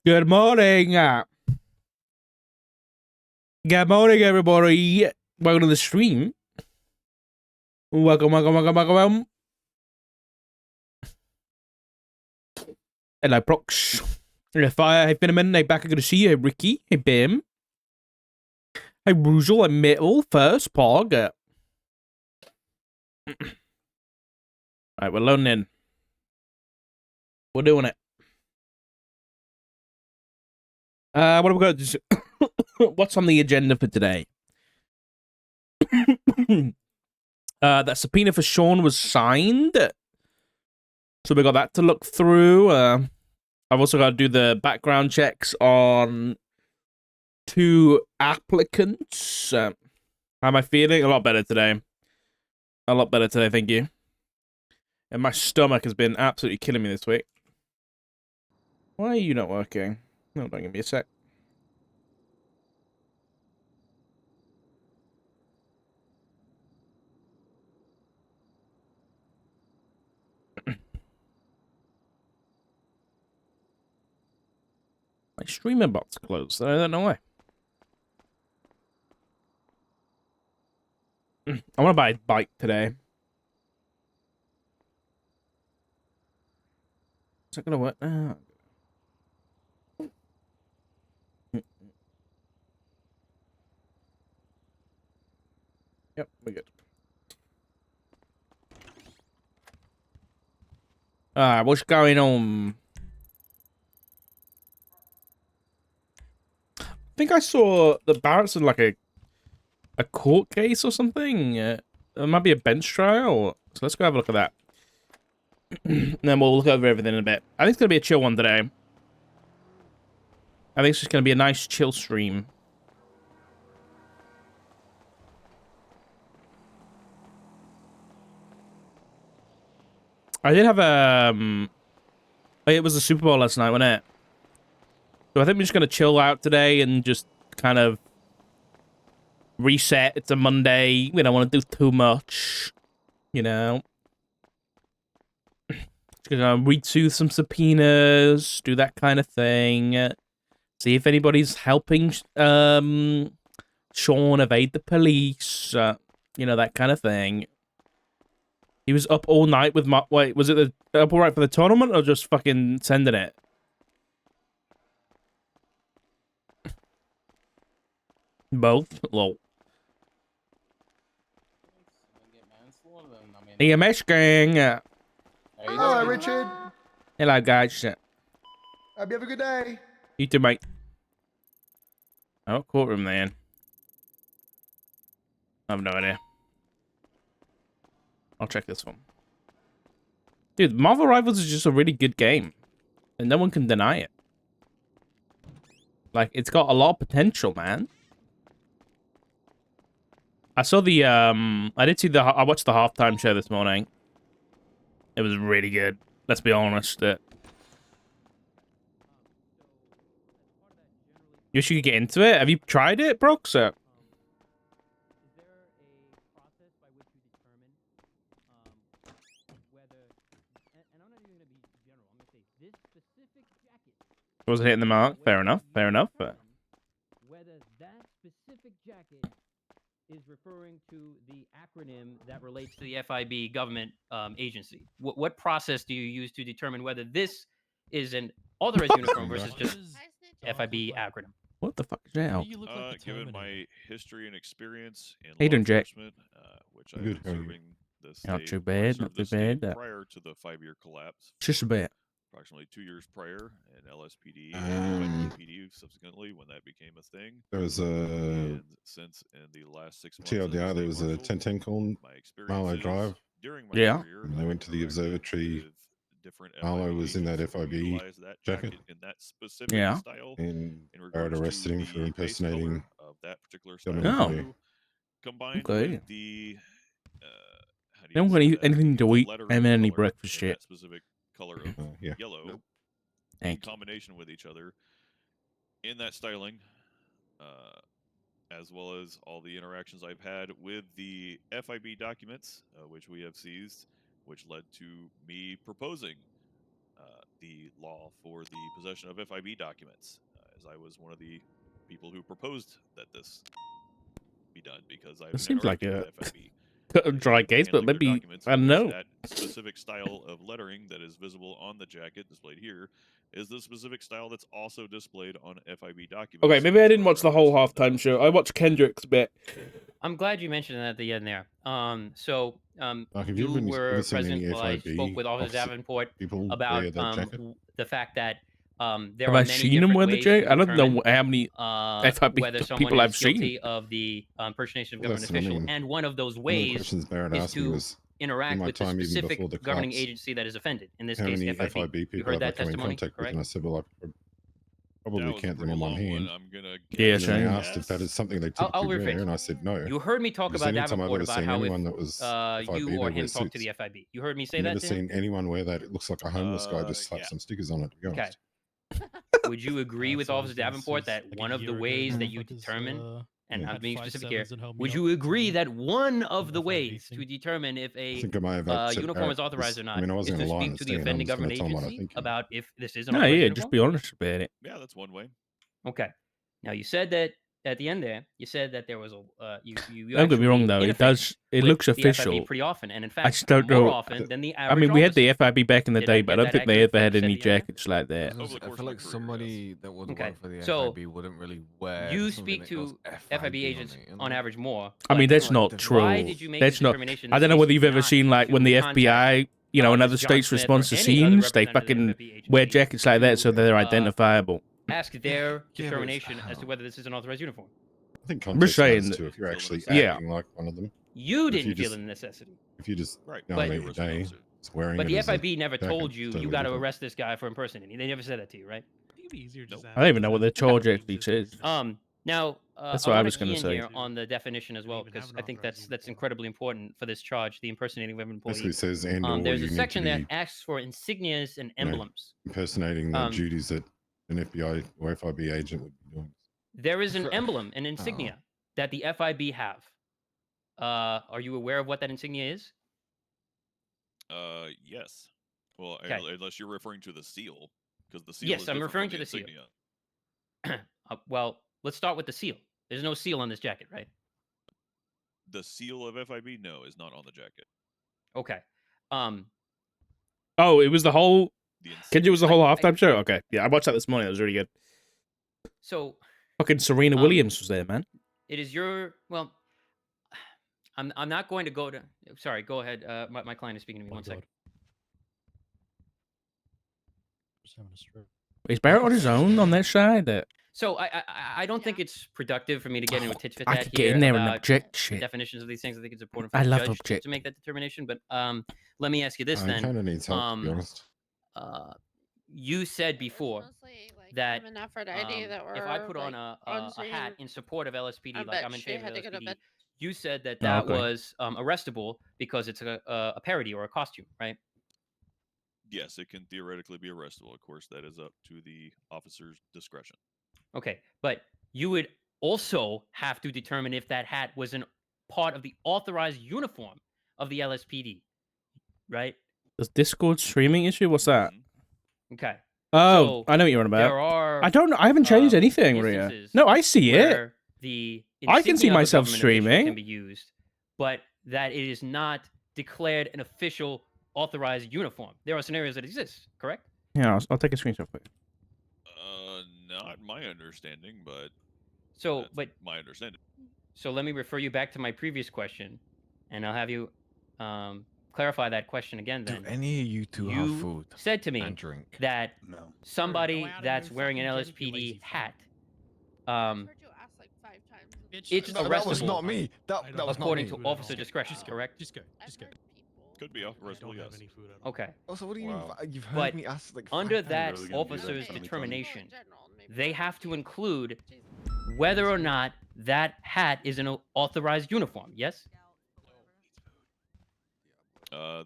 Good morning. Good morning, everybody. Welcome to the stream. Welcome. Hello, Prox. Hey, Fire. Hey, Finneman. Hey, back. Good to see you. Hey, Ricky. Hey, Bim. Hey, Ruzel. Hey, Metal. First, Pog. Alright, we're loading in. We're doing it. What have we got? What's on the agenda for today? That subpoena for Sean was signed. So we got that to look through. I've also got to do the background checks on 2 applicants. How am I feeling? A lot better today. A lot better today, thank you. And my stomach has been absolutely killing me this week. Why are you not working? No, don't give me a sec. My streamer bot's closed. I don't know why. I want to buy a bike today. Is that gonna work? Yep, we're good. What's going on? I think I saw the Barrett's in like a court case or something. It might be a bench trial. So let's go have a look at that. And then we'll look over everything in a bit. I think it's gonna be a chill one today. I think it's just gonna be a nice chill stream. I did have it was the Super Bowl last night, wasn't it? So I think we're just gonna chill out today and just kind of reset. It's a Monday. We don't want to do too much, you know. Just gonna read through some subpoenas, do that kind of thing. See if anybody's helping Sean evade the police. You know, that kind of thing. He was up all night with my... Wait, was it up all right for the tournament or just fucking sending it? Both? Lol. EMS gang. Hello, Richard. Hello, guys. Hope you have a good day. You too, mate. Oh, courtroom then. I have no idea. I'll check this one. Dude, Marvel Rivals is just a really good game. And no one can deny it. Like, it's got a lot of potential, man. I saw the, I watched the halftime show this morning. It was really good. Let's be honest. You wish you could get into it? Have you tried it, Brooks? Wasn't hitting the mark. Fair enough. Fair enough. But... whether that specific jacket is referring to the acronym that relates to the FIB government agency. What process do you use to determine whether this is an authorized uniform versus just FIB acronym? What the fuck is that? Given my history and experience in Hey, law Jack. enforcement, which I've been serving the state, Not too bad, not too bad. prior to the 5-year collapse. Just a bit. Approximately 2 years prior in LSPD and NoPixel subsequently when that became a thing. There was a and since in the last 6 months TLDR. There was a 1010 call Marlow Drive. During my career, And they went to the observatory. Marlow was in that FIB jacket. In that specific style. And Barrett arrested him for impersonating of that particular style. Combined Okay. with the They don't want anything to eat and any breakfast that yet. specific color of yellow in combination with each other in that styling, as well as all the interactions I've had with the FIB documents, which we have seized, which led to me proposing the law for the possession of FIB documents, as I was one of the people who proposed that this be done because I've It seems like interacted a with FIB. dry case, but Handling their maybe documents, I of don't course, know. that specific style of lettering that is visible on the jacket displayed here is the specific style that's also displayed on FIB documents. Okay, maybe I didn't for watch the whole reference halftime show. I watched Kendrick's bit. I'm glad you mentioned that at the end there. So Like, have you you were ever seen present any while I spoke FIB with Officer officer Davenport people about wear that jacket? the fact that there Have are I many seen him different wear the ways jacket? to I don't know determine how many FIB whether someone people is I've seen. guilty of the impersonation of Well, government that's what I official, mean. and one of those One of the ways questions Barrett is asked me to was, interact my with the time even specific before the governing cops, agency that is offended. In this how case, many FIB. FIB You people heard have I that come in testimony, contact with? correct? And I said, well, I could That probably was a count them pretty on one long hand. one. I'm gonna Yeah, guess And then they same. asked if that is something they I'll typically wear, rephrase. and I said no. You heard me talk Because about anytime I've Davenport ever about seen how anyone if that was FIB, you they or wear him talk to suits. the FIB. You heard me say I've that never to him? seen anyone wear that. It looks like a homeless guy just slapped Yeah. some stickers on it, to be Okay. honest. Would you agree with so Officer this Davenport is that like a one of the year ago, ways that you motherfuckers, determine, and Yeah. I'm had being 5 specific here, sevens and helped me would out you agree somewhere. that one of the FIB ways to thing. determine if I a think I may have upset uniform Barrett is authorized or because, not I mean, I is wasn't to going to lie speak and to say the it. I'm offending just going government to tell them what I agency think. about if this is an No, authorized yeah, uniform? just be honest about it. Yeah, that's one way. Okay. Now you said that at the end there, you said that there was a you Don't get me wrong, actually though. It interface does. It with looks the FIB official. pretty often, and in I fact, just don't more know. often than the I average mean, we had officer. the FIB back in the Did I day, but I get don't that think they accurate, ever what had you said any at the end there? jackets like that. Over the I course feel of my like career, somebody that would Okay, work for the so FIB wouldn't really wear You something speak that goes to FIB on agents it, you on know? average more. I mean, but that's like not the- true. Why did you make That's the not. determination? I don't know whether you've ever not seen, like, when to the contact, FBI, you know, in other Ms. John states Smith or responds to any other scenes, they representative of fucking FIB agency wear jackets like that so to, they're identifiable. ask their Yeah, but determination as to whether this is an authorized uniform. I think I'm just context matters saying too. If you're actually yeah. acting like one of them, You But if you didn't feel just- the necessity, if you just Right. go But- about your day, it's wearing but it the as a FIB never jacket, told you totally you got to different. arrest this guy for impersonating. They never said that to you, right? I think it'd be easier just I don't even know what the charge actually says. Now, That's I what I wanna was gonna key in say. here on the definition as Don't well, even because have an I think authorized that's uniform. incredibly important for this charge, the impersonating of an employee. Basically says and or There's you a need section to that be asks for insignias and you know, emblems. impersonating the Um, duties that an FBI or FIB agent would be doing. There is an For- emblem, an insignia that the FIB have. Are you aware of what that insignia is? Yes. Well, Okay. unless you're referring to the seal, because the seal. Yes, is I'm different referring from to the seal. insignia. Well, let's start with the seal. There's no seal on this jacket, right? The seal of FIB, no, is not on the jacket. Okay. Oh, it was the whole. The Kenji was the whole I- halftime show. Okay, yeah, I watched that this morning. It was really good. So Fucking Serena Williams was there, man. it is your I'm not going to go to. Sorry, go ahead. My client is speaking to me. Oh, One second. God. Just having a stroke. Is Barrett on his own on that side? So I don't think it's productive for me to get into a tit for I tat could get here in there and about object the shit. definitions of these things. I think it's important for I the love judge object. to make that determination. But let me ask you this I then. kind of needs help, to be honest. You said before that I'm an Aphrodite that if I were, put on like, a scene, hat in support of LSPD, I like bet I'm in she favor had of to go to LSPD, bed. you said that Oh, that okay. was arrestable because it's a parody or a costume, right? Yes, it can theoretically be arrestable. Of course, that is up to the officer's discretion. Okay, but you would also have to determine if that hat was an part of the authorized uniform of the LSPD, right? Does Discord streaming issue? What's that? Mhm. Okay. Oh, So, I know what you're on There about. are I don't know. I haven't changed uh, anything, Maria. instances No, I see it. where the I can see insignia of a myself government official streaming. can be used, but that it is not declared an official authorized uniform. There are scenarios that exist, correct? Yeah, I'll take a screenshot for you. Not my understanding, but So, that's but my understanding. so let me refer you back to my previous question, and I'll have you clarify that question again. Do Then any of you two have you food said to me and drink? that No. somebody Go out of that's your wearing an fucking Jenny, you LSPD lazy fuck. hat, I heard you ask like 5 times. Bitch, It's No, that was arrestable not me. I That don't was not according me. to food at all. officer discretion, Just go. correct? Just go. I've Just go. heard people. Could be I arrestable, don't have yes. any food at all. Okay. Also, what do you Wow. mean? You've heard But me ask like under 5 that times. really gonna do that? officer's How many times? determination, In general, maybe they not have to people. include Jesus. whether or not that hat is an authorized uniform. Yes.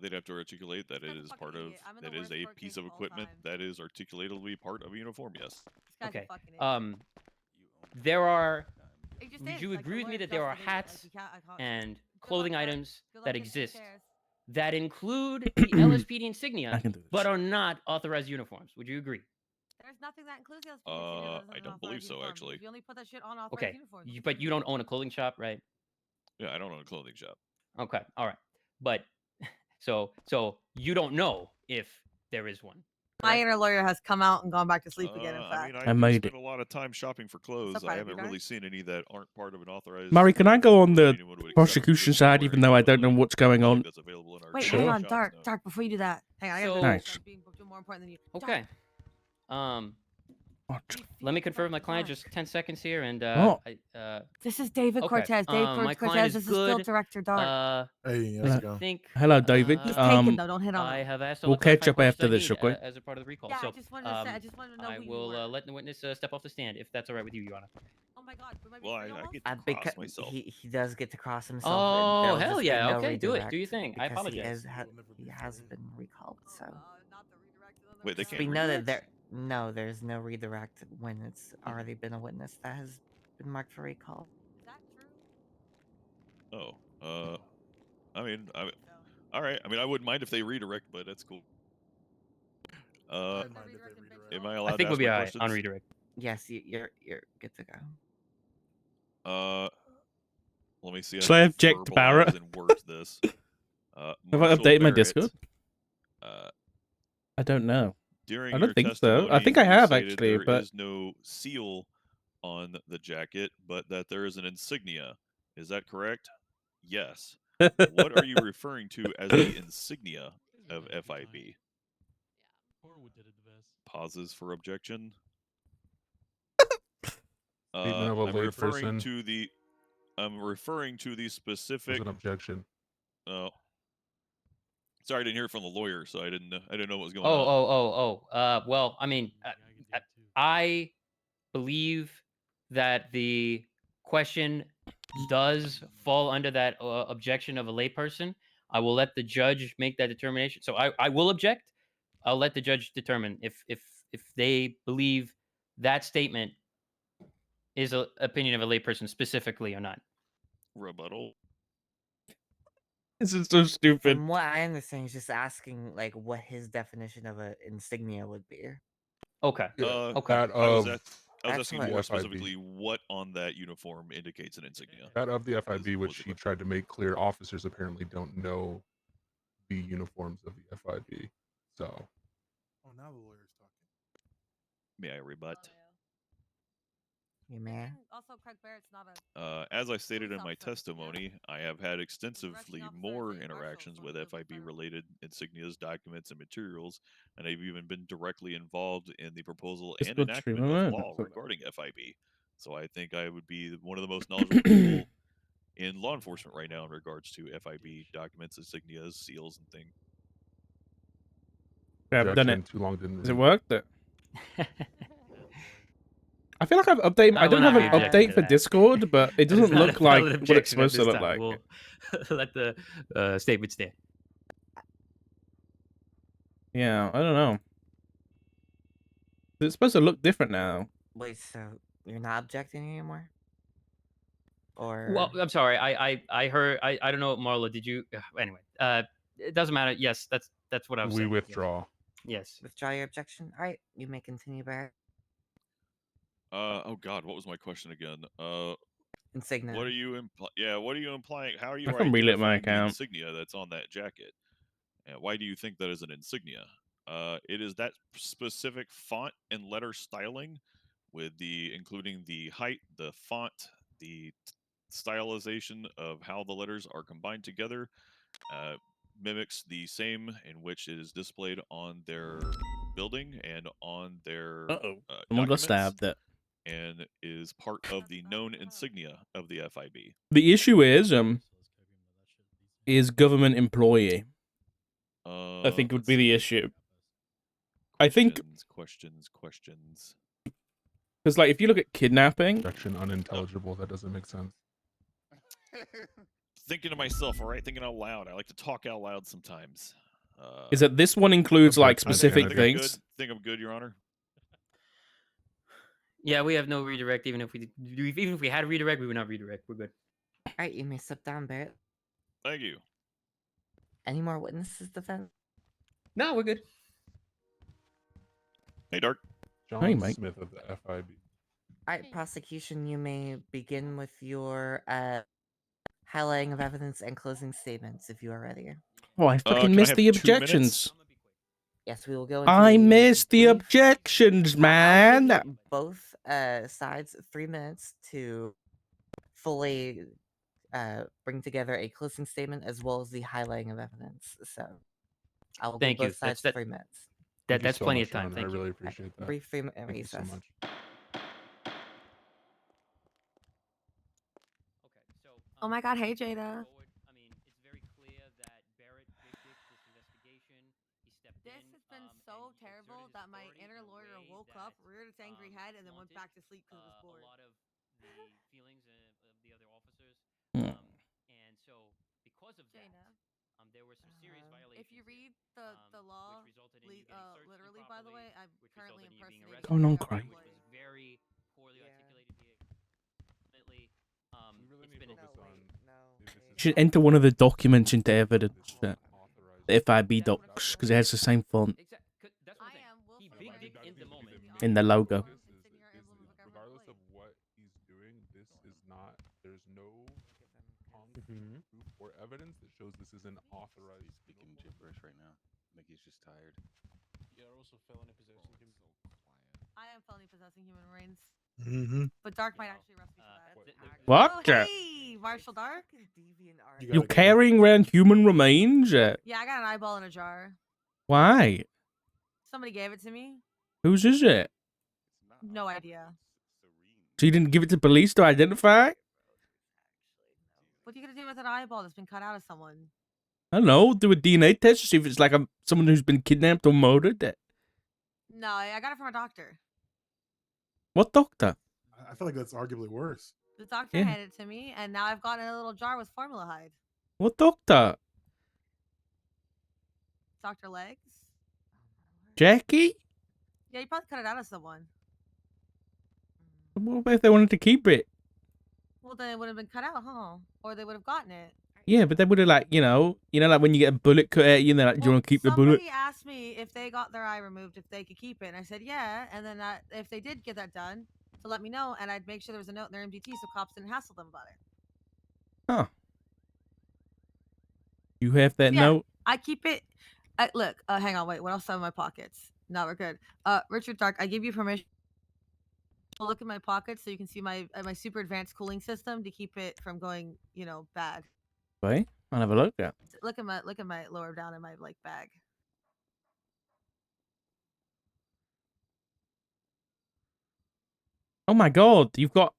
They'd have to articulate that it is part of, that is a piece of equipment that is articulated to be part of a uniform, yes. Okay. There are. Would you agree with me that there are hats and clothing items that exist that include the LSPD I insignia, can do this. but are not authorized uniforms. Would you agree? There's nothing that includes the LSPD I don't believe so, actually. You only put that shit on authorized Okay, uniforms. but you don't own a clothing shop, right? Yeah, I don't own a clothing shop. Okay, all right. But so you don't know if there is one. My correct? inner lawyer has come out and gone back to sleep again. In I fact, mean, I I made spend it. a lot of time shopping for clothes. I proud of you, haven't really guys. seen any that aren't part of an authorized. Murray, can I go on the anyone would accept prosecution this side, wearing even though I don't know clothing. what's going on? That's available in our wait, Sure. hang on, shops Dark, now. Dark. Before you do that, hang on. I gotta So- do Nice. I'm being more important than you. Okay. Let me confer with my client just 10 seconds here, and Oh. This is David Okay, Cortez. Dave my client Cortez. is This is still good. Director Dark. Hey, how's I it think. Hello, David. Just take him though. Don't hit on I him. have asked all We'll the clarifying catch up questions after I this, need, real quick. as a part of the recall. Yeah, so I just wanted to say. I just wanted to know I who you will were. let the witness step off the stand, if that's all right with you, Your Honor. Oh my God. we might be Well, free I almost? get to Because cross myself. he does get to cross himself. Oh, there'll hell just be yeah, no okay, do it. Do your redirect thing. I because apologize. He has been recalled. So Not the redirect, another Wait, they redirect. can't we know that redirect? there's no redirect when it's already been a witness that has been marked for recall. Is that true? Oh, I mean, all right. I mean, I wouldn't mind if they redirect, but that's cool. I'd mind if they redirect. Am I allowed I think to we'll ask be my all right questions? on redirect. Yes, you're good to go. Let me see. Shall I object, verbalize Barrett? and word this. Have I Marshall updated my Barrett, Discord? Uh, I don't know. during I don't your think so. I testimony, think I you have, stated actually, there but- is no seal on the jacket, but that there is an insignia. Is that correct? Yes. What are you referring to as the insignia of FIB? Horwood did it the best. Pauses for objection. Statement of a I'm referring layperson. to the. I'm referring to the There's specific. an objection. Oh, sorry, I didn't hear it from the lawyer, so I didn't know what was going on. Well, I mean, I believe that the question does fall under that objection of a layperson. I will let the judge make that determination. So I will object. I'll let the judge determine if they believe that statement is an opinion of a layperson specifically or not. Rebuttal. This is so stupid. From what I understand, he's just asking like what his definition of an insignia would be. Okay. Okay. That I was of asking what- more the FIB. specifically what on that uniform indicates an insignia. That of the FIB, was the which he question. tried to make clear, officers apparently don't know the uniforms of the FIB. So Oh, now the lawyer's talking. May I rebut? You may. Also, Craig Barrett's not a. As I stated in my Police officer, yeah. testimony, I have had extensively arresting officer more is a marshal interactions from with the FIB federal- related insignias, documents, and materials, and I've even been directly involved in the proposal It's and good enactment streaming, of right? law That's- regarding FIB. So I think I would be one of the most knowledgeable people in law enforcement right now in regards to FIB documents, insignias, seals, and things. Yeah, I've done objection, it. too long didn't Has it read. worked? I feel like I've updated. I I will don't have not an be objecting update to for that. Discord, but it That is doesn't not a look like valid what it's objection at supposed to this look time. like. We'll let the statement stand. Yeah, I don't know. It's supposed to look different now. Wait, so you're not objecting anymore? Or Well, I'm sorry. I heard. I don't know, Marla. Did you? Anyway, it doesn't matter. Yes, that's what I was We saying. withdraw. Yes. withdraw your objection? All right, you may continue, Barrett. Oh God, what was my question again? Insignia. What are you what are you implying? How are you I can relit my identifying the account. insignia that's on that jacket? And why do you think that is an insignia? It is that specific font and letter styling, with including the height, the font, the stylization of how the letters are combined together, mimics the same in which it is displayed on their building and on their Someone got documents, stabbed. That and is part of the known insignia of the FIB. the issue is government employee. I think would Let's be the see. issue. I think Questions. because like if you look at kidnapping, Objection unintelligible. That doesn't make sense. Thinking to myself, all right, thinking out loud. I like to talk out loud sometimes. is that this one includes like Objection. specific I think things. I'm good, Your Honor. Yeah, we have no redirect. Even if we had a redirect, we would not redirect. We're good. All right, you may step down, Barrett. Thank you. Any more witnesses, defense? No, we're good. Hey, Dark. John mate. Smith of the FIB. All right, prosecution, you may begin with your highlighting of evidence and closing statements if you are ready. Oh, I fucking Can I missed have the 2 objections. minutes? Yes, we will go into I a missed the brief- objections, I'll man. give you both sides 3 minutes to fully bring together a closing statement as well as the highlighting of evidence. So I will Thank give you. both sides That's 3 minutes. Thank you that's so plenty much, of time. Your Honor. Thank I you. really appreciate that. Brief 3 minute Thank you so recess. much. Okay, so Oh my God, hey, Jada. forward, I mean, it's very clear that Barrett big dicked this investigation. He stepped This in. has been and so he terrible exerted his that my authority inner in a lawyer way woke that, up, reared its angry head, and then went wanted, back to sleep because it was a bored. lot of the feelings of the other officers. Hmm. And so, because of that, Jada. there were some serious violations. If you here, read the law, which resulted in you getting searched literally, by the way, improperly, I'm which currently resulted in you being impersonating arrested Going on, a Craig? which was employee. very poorly Yeah. articulated here. Ultimately, We really it's need been to focus on if this You is should not enter one of the documents into this evidence. authorized The FIB That's what I'm docs, saying. because it has the same font That's what I'm I saying. am He willfully big violating dicked in the the moment. in the logo. uniform, insignia, or emblem of a government Regardless of employee. what he's doing, this is not. There's no concrete Mhm. proof or evidence that shows this is an authorized. He's speaking gibberish right now. I think he's just tired. You're also felony possessing him. I am felony possessing human remains, Mm-hmm. but Dark might actually arrest me for that. What? Oh, hey, Marshall Dark. You're carrying around human remains? Yeah, I got an eyeball in a jar. Why? Somebody gave it to me. Whose is it? No idea. So you didn't give it to police to identify? What are you gonna do with an eyeball that's been cut out of someone? I don't know. Do a DNA test to see if it's like someone who's been kidnapped or murdered. No, I got it from a doctor. What doctor? I feel like that's arguably worse. The doctor Yeah. handed it to me, and now I've got it in a little jar with formaldehyde. What doctor? Dr. Legs? Jackie? Yeah, you probably cut it out of someone. What about if they wanted to keep it? Well, then it would have been cut out, huh? Or they would have gotten it. Yeah, but they would have like, like when you get a bullet cut at you and they're like, do you want to keep the bullet? Somebody asked me if they got their eye removed, if they could keep it. And I said, yeah. And then if they did get that done, to let me know. And I'd make sure there was a note in their MDT so cops didn't hassle them about it. Huh. You have that Yeah. note? I keep it. Look, hang on, wait. What else is in my pockets? No, we're good. Richard Dark, I give you permission to look in my pockets so you can see my super advanced cooling system to keep it from going, bad. Wait, I'll have a look at. Look at my lower down in my bag. Oh my god, you've got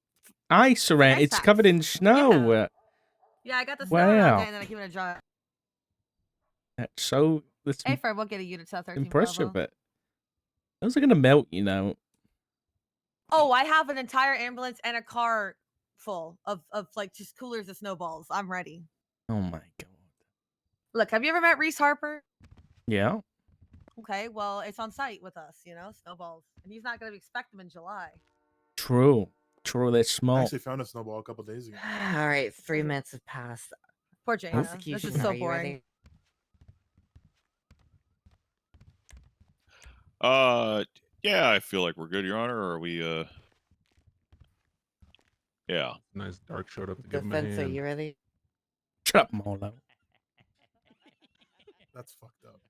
ice around. ice It's covered in packs. snow. Yeah, I got the snow around Wow. it and then I keep it in a jar. That's Hey, Fred, we'll get a unit to 13 impressive, Bravo. but those are gonna melt, Oh, I have an entire ambulance and a car full of like just coolers of snowballs. I'm ready. Oh my god. Look, have you ever met Reese Harper? Yeah. Okay, well, it's on site with us, snowballs. And he's not going to expect them in July. True. They're I small. actually found a snowball a couple days ago. All right, 3 minutes have passed. Poor Jana. This Prosecution, is so are you boring. ready? Yeah, I feel like we're good, Your Honor. Or are we? Yeah. Nice Dark showed up to give him a Defense, are hand. you ready? Shut up, Marlo. That's fucked up.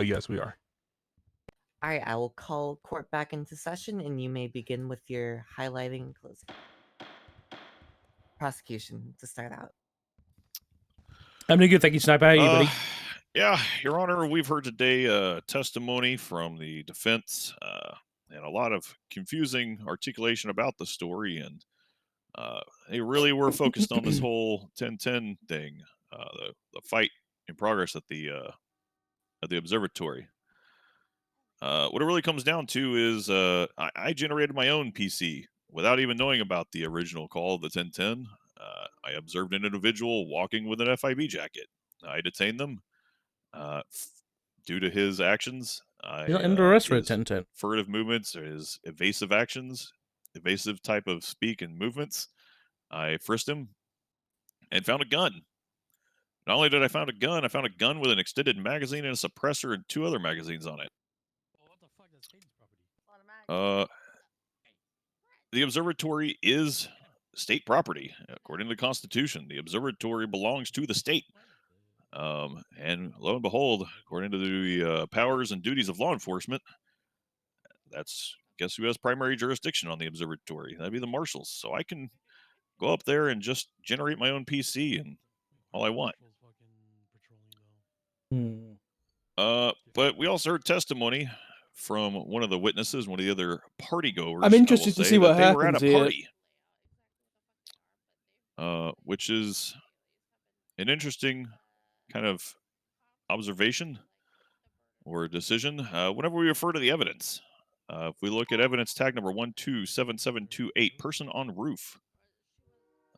Yes, we are. All right, I will call court back into session, and you may begin with your highlighting and closing. Prosecution to start out. I'm doing good, thank you, Sniper. How are you, buddy? Yeah, Your Honor, we've heard today testimony from the defense and a lot of confusing articulation about the story, and they really were focused on this whole 1010 thing, the fight in progress at the observatory. What it really comes down to is I generated my own PC without even knowing about the original call of the 1010. I observed an individual walking with an FIB jacket. I detained them. Due to his actions, You're not under arrest for a his 1010. furtive movements, or his evasive actions, evasive type of speak and movements, I frisked him, and found a gun. Not only did I found a gun with an extended magazine and a suppressor and 2 other magazines on it. The observatory is state property. According to the Constitution, the observatory belongs to the state. And lo and behold, according to the powers and duties of law enforcement, guess who has primary jurisdiction on the observatory? That'd be the marshals. So I can go up there and just generate my own PC and all I want. But we also heard testimony from one of the witnesses, one of the other party goers. I'm interested to see what they were at happens a here. party, which is an interesting kind of observation or decision. Whenever we refer to the evidence, if we look at evidence tag number 127728, person on roof.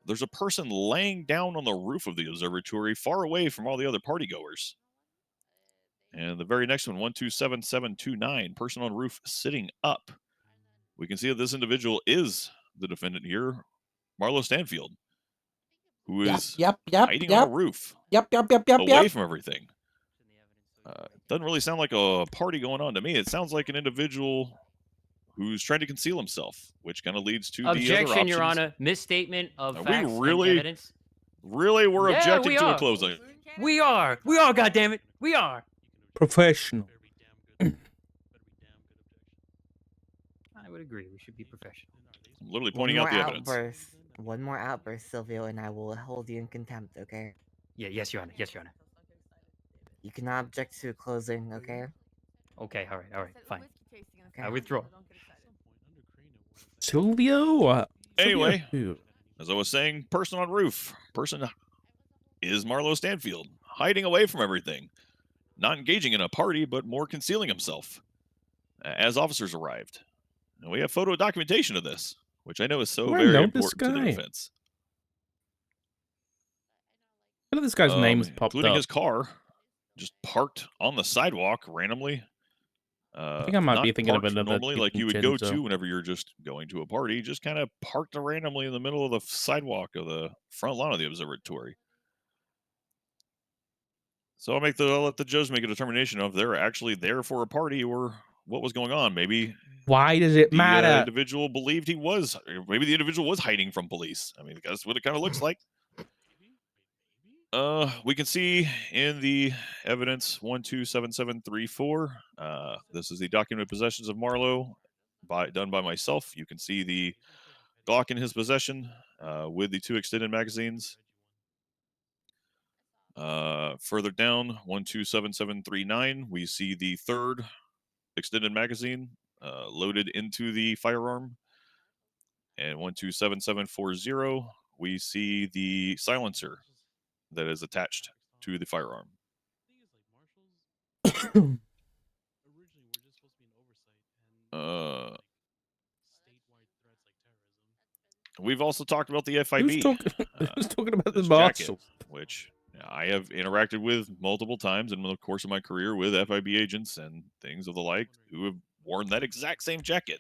There's a person laying down on the roof of the observatory, far away from all the other party goers. And the very next one, 127729, person on roof sitting up. We can see that this individual is the defendant here, Marlo Stanfield, who is hiding on a roof, away from everything. Doesn't really sound like a party going on to me. It sounds like an individual who's trying to conceal himself, which kind of leads to the other Objection, options. Your Honor. Misstatement of facts We really, and evidence. really were Yeah, objecting we to are. a closing. We are. We are, goddammit. We are. Professional. I would agree. We should be professional. I'm literally pointing out the evidence. One more outburst, Silvio, and I will hold you in contempt, okay? Yeah, yes, Your Honor. Yes, Your Honor. You cannot object to a closing, okay? Okay, all right, fine. Okay. I withdraw. Silvio? Anyway, Silvio. as I was saying, person on roof. Person is Marlo Stanfield, hiding away from everything. Not engaging in a party, but more concealing himself as officers arrived. And we have photo documentation of this, which I know is so Do I very know this important to the guy? defense. I know this guy's name's popped including up. his car, just parked on the sidewalk randomly. I think I might be not thinking of parked another normally like you would go Vincenzo. to whenever you're just going to a party. Just kind of parked randomly in the middle of the sidewalk of the front lawn of the observatory. So I'll let the judge make a determination of if they're actually there for a party or what was going on. Maybe Why does it the matter? individual believed he was, or maybe the individual was hiding from police. I mean, that's what it kind of looks like. We can see in the evidence 127734. This is the documented possessions of Marlo, done by myself. You can see the Glock in his possession with the 2 extended magazines. Further down, 127739, we see the 3rd extended magazine loaded into the firearm. And 127740, we see the silencer that is attached to the firearm. We've also talked about the FIB. Who's talking about the this marshal? jacket, which I have interacted with multiple times in the course of my career with FIB agents and things of the like who have worn that exact same jacket.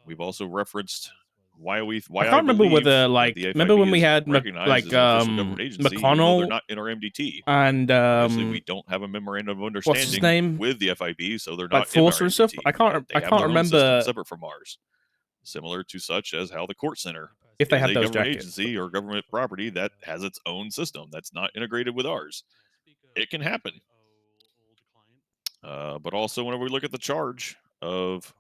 We've also referenced why I can't remember whether, like, remember when we had McConnell they're not in our MDT. and Obviously, we don't have a memorandum of understanding what's his name? with the FIB, so they're Like not in our Forcer and stuff. MDT. I can't They have their own remember system separate from ours, similar to such as how the court center if they is have a those government jackets. agency or government property that has its own system that's not integrated with ours. It can happen. But also, whenever we look at the charge of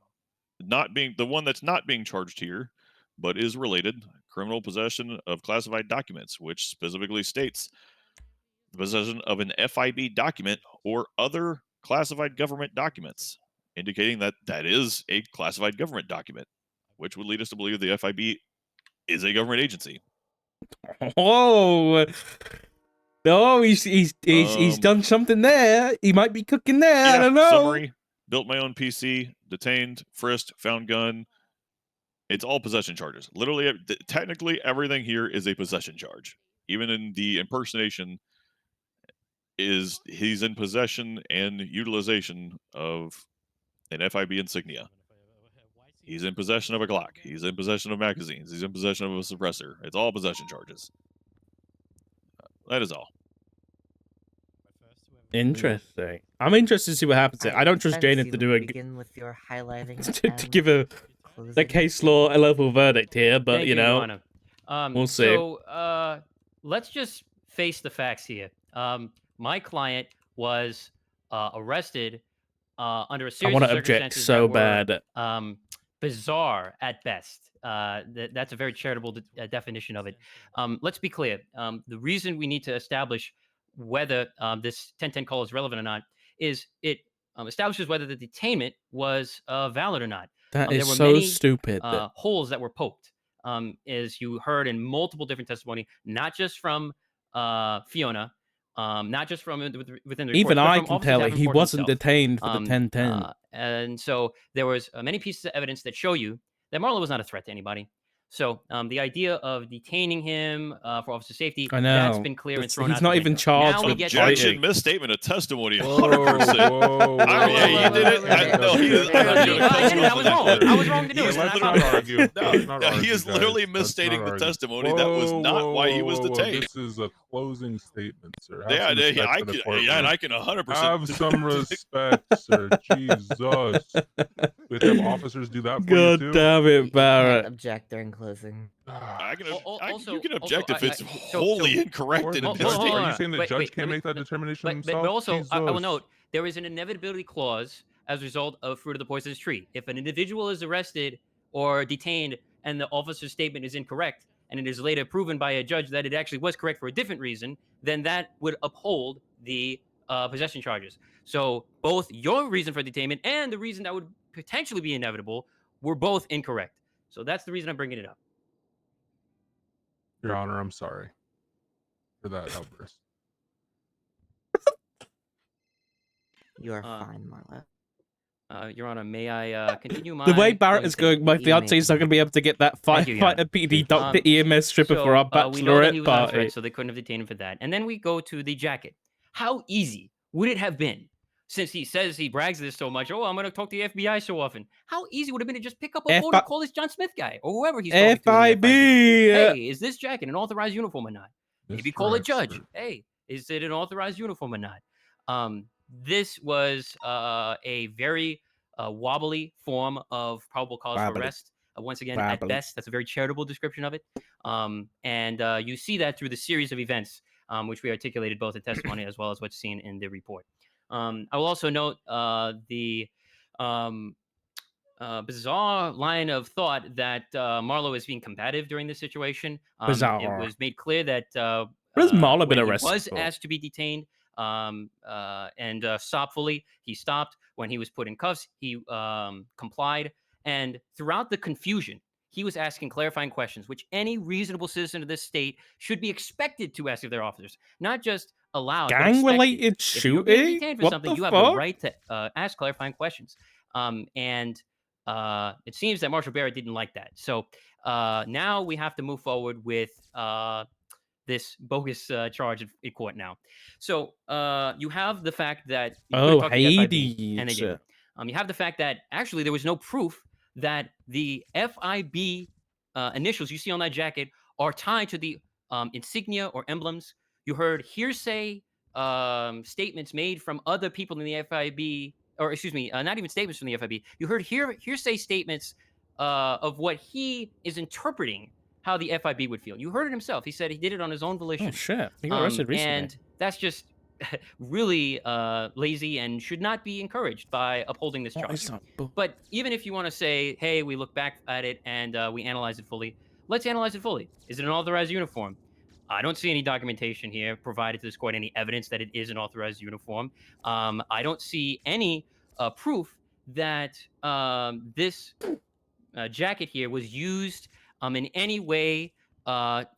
not being the one that's not being charged here, but is related, criminal possession of classified documents, which specifically states the possession of an FIB document or other classified government documents, indicating that that is a classified government document, which would lead us to believe the FIB is a government agency. Oh, no, he's done something there. He might be cooking there. I don't know. Summary: built my own PC, detained, frisked, found gun. It's all possession charges. Literally, technically, everything here is a possession charge. Even in the impersonation, he's in possession and utilization of an FIB insignia. He's in possession of a Glock. He's in possession of magazines. He's in possession of a suppressor. It's all possession charges. That is all. Interesting. I'm interested to see what happens. I don't trust Jane to do a begin with your highlighting to give the closing. case law a level verdict here, but Thank you know, Your Honor. we'll see. So let's just face the facts here. My client was arrested under a I series want of to object circumstances so that were, bad. bizarre at best. That's a very charitable definition of it. Let's be clear. The reason we need to establish whether this 1010 call is relevant or not is it establishes whether the detainment was valid or not. That There is were so many stupid. holes that were poked, as you heard in multiple different testimony, not just from Fiona, not just from within the report, Even but I from can Officer tell it. He Davenport wasn't himself. detained for the 1010. And so there was many pieces of evidence that show you that Marlo was not a threat to anybody. So the idea of detaining him for officer safety, I know. that's been clear and thrown out He's the not even window. charged Now we with get to Objection, fighting. misstatement of testimony, Whoa, 100%. whoa, I mean, yeah, you did it. No, he is. I'm not gonna cut you I off was on wrong. that. I was wrong to do He's it. and I Let's literally- not apologize. argue. No, Let's not no, he argue, is literally guys. Let's misstating not the argue. testimony. That was not why he was Whoa, detained. This is a closing statement, sir. Have Yeah, some yeah, respect I for the can, courtroom. yeah, and I can 100%. Have some respect, sir. Jesus. With them officers do that for you God too? damn You it, can't Barrett. object during closing. You can object if it's so- wholly incorrect in a Hold on, hold Are on. you saying the Wait, judge wait, can't let me- make that determination But himself? also, I will Jesus. note there is an inevitability clause as a result of fruit of the poisonous tree. If an individual is arrested or detained and the officer's statement is incorrect, and it is later proven by a judge that it actually was correct for a different reason, then that would uphold the possession charges. So both your reason for detainment and the reason that would potentially be inevitable were both incorrect. So that's the reason I'm bringing it up. Your Honor, I'm sorry for that outburst. You are Uh, fine, Marla. Your Honor, may I continue my The way Barrett closing is statement? going, my You may fiance is not going to be able to get that Thank you, Your fighter Honor. PD Dr. EMS stripper So, for our we know that he bachelorette was not a party. threat, so they couldn't have detained him for that. And then we go to the jacket. How easy would it have been, since he says he brags this so much? Oh, I'm going to talk to the FBI so often. How easy would it have been to just pick up a phone and call this John Smith guy or whoever he's talking to? FIB. Hey, is this jacket an authorized uniform or not? Maybe call a Mr. judge. Expert. Hey, is it an authorized uniform or not? This was a very wobbly form of probable cause for Wobbly. arrest. Once again, Wobbly. at best, that's a very charitable description of it. And you see that through the series of events, which we articulated both in testimony as well as what's seen in the report. I will also note the bizarre line of thought that Marlo is being combative during this situation. It Bizarre. was made clear that What has Marlo been when he arrested was for? asked to be detained and stopped fully, he stopped. When he was put in cuffs, he complied. And throughout the confusion, he was asking clarifying questions, which any reasonable citizen of this state should be expected to ask of their officers, not just allowed. but expected. Gang-related If you're being shooting? detained for What something, the you have fuck? the right to ask clarifying questions. And it seems that Marshal Barrett didn't like that. So now we have to move forward with this bogus charge in court now. So you have the fact that you couldn't Oh, talk to the FIB, and they Hades. did. You have the fact that actually there was no proof that the FIB initials you see on that jacket are tied to the insignia or emblems. You heard hearsay statements made from other people in the FIB, or excuse me, not even statements from the FIB. You heard hearsay statements of what he is interpreting how the FIB would feel. You heard it himself. He said he did it on his own volition. Oh shit! He got arrested recently. And that's just really lazy and should not be encouraged by upholding this charge. But even if you want to say, hey, we look back at it and we analyze it fully, let's analyze it fully. Is it an authorized uniform? I don't see any documentation here provided to this court, any evidence that it is an authorized uniform. I don't see any proof that this jacket here was used in any way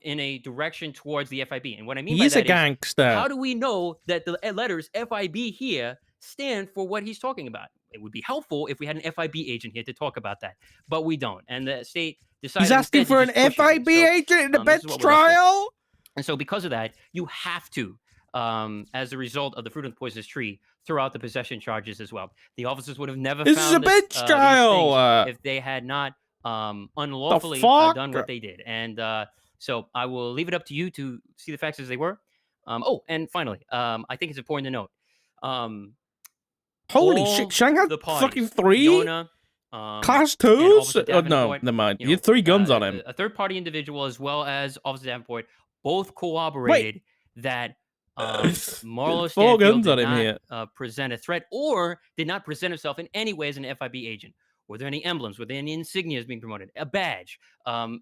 in a direction towards the FIB. And what I mean by He's that a gangster. is, how do we know that the letters FIB here stand for what he's talking about? It would be helpful if we had an FIB agent here to talk about that, but we don't. And the state decided He's asking instead to for an just push it. FIB agent in the this bench is what we're left with. trial. And so because of that, you have to, as a result of the fruit of the poisonous tree, throw out the possession charges as well. The officers would have never This is found a bench these trial. things if they had not unlawfully fuck? done what they did. And so I will leave it up to you to see the facts as they were. Oh, and finally, I think it's important to note. Holy all shit, Shanghai the fucking parties, 3? Fiona, Class and 2s? Officer Oh, no, Davenport, never mind. you You know, had 3 guns on him. a third-party individual as well as Officer Davenport both corroborated that Marlo 4 Stanfield guns did on him not here. present a threat or did not present himself in any way as an FIB agent. Were there any emblems? Were there any insignias being promoted? A badge,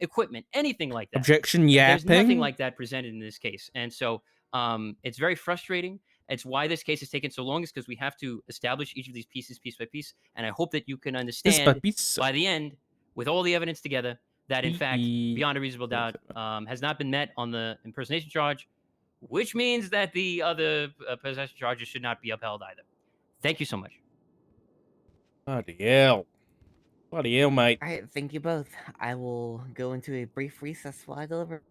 equipment, anything like that? Objection, There's nothing yapping. like that presented in this case. And so it's very frustrating. It's why this case has taken so long, is because we have to establish each of these pieces piece by piece. And I hope that you can understand by the end, with all the evidence together, that in fact, beyond a reasonable doubt, has not been met on the impersonation charge, which means that the other possession charges should not be upheld either. Thank you so much. Bloody hell. Bloody hell, mate. All right, thank you both. I will go into a brief recess while I deliver.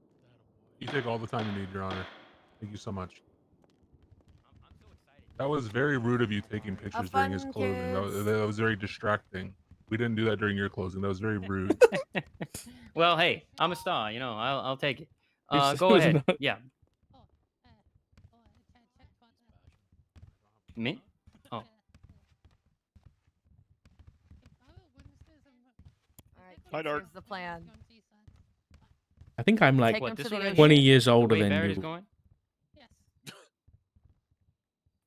You take all the time you need, Your Honor. Thank you so much. That was very rude of you taking pictures during his fun, closing. That kids. was very distracting. We didn't do that during your closing. That was very rude. Well, hey, I'm a star. You know, I'll take it. It's- Go it was ahead. not- Yeah. Me? Oh. Hi, Dark. Here's the plan. I think I'm like Take What, him this to the one right ocean. 20 here? years The older way than Barrett is you. going?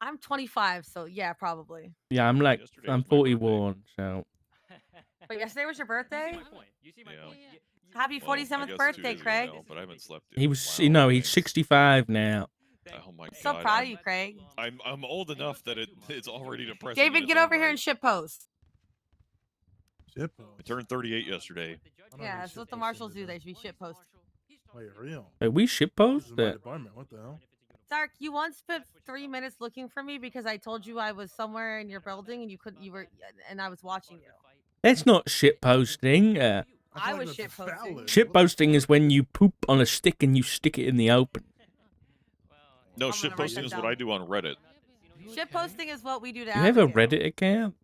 I'm 25, so yeah, probably. Yeah, I'm like, Yesterday I'm was my birthday. 41, so. But yesterday was your birthday? You see my point. You see my Yeah. point. Happy Well, I 47th guess 2 birthday, days ago Craig. now, but I haven't slept yet. He was, Wow, you know, he's thanks. 65 now. Oh my So god. proud of you, Craig. I'm old enough that it's already depressing. in David, its get own over here right. and shit post. Shit I post. turned 38 yesterday. I'm not Yeah, really that's what shit the posting marshals do. today. They should be shit post. Wait, real. Like, we This shitpost is my that. department. What the hell? Dark, you once spent 3 minutes looking for me because I told you I was somewhere in your building and you couldn't. You were, and I was watching you. That's not shitposting. I feel was that's shit posting. valid. What the Shitposting is fuck? when you poop on a stick and you stick it in the open. No, I'm shit gonna write posting that is what down. I do on Reddit. Shit posting is what we do to You have a Abigail. Reddit account?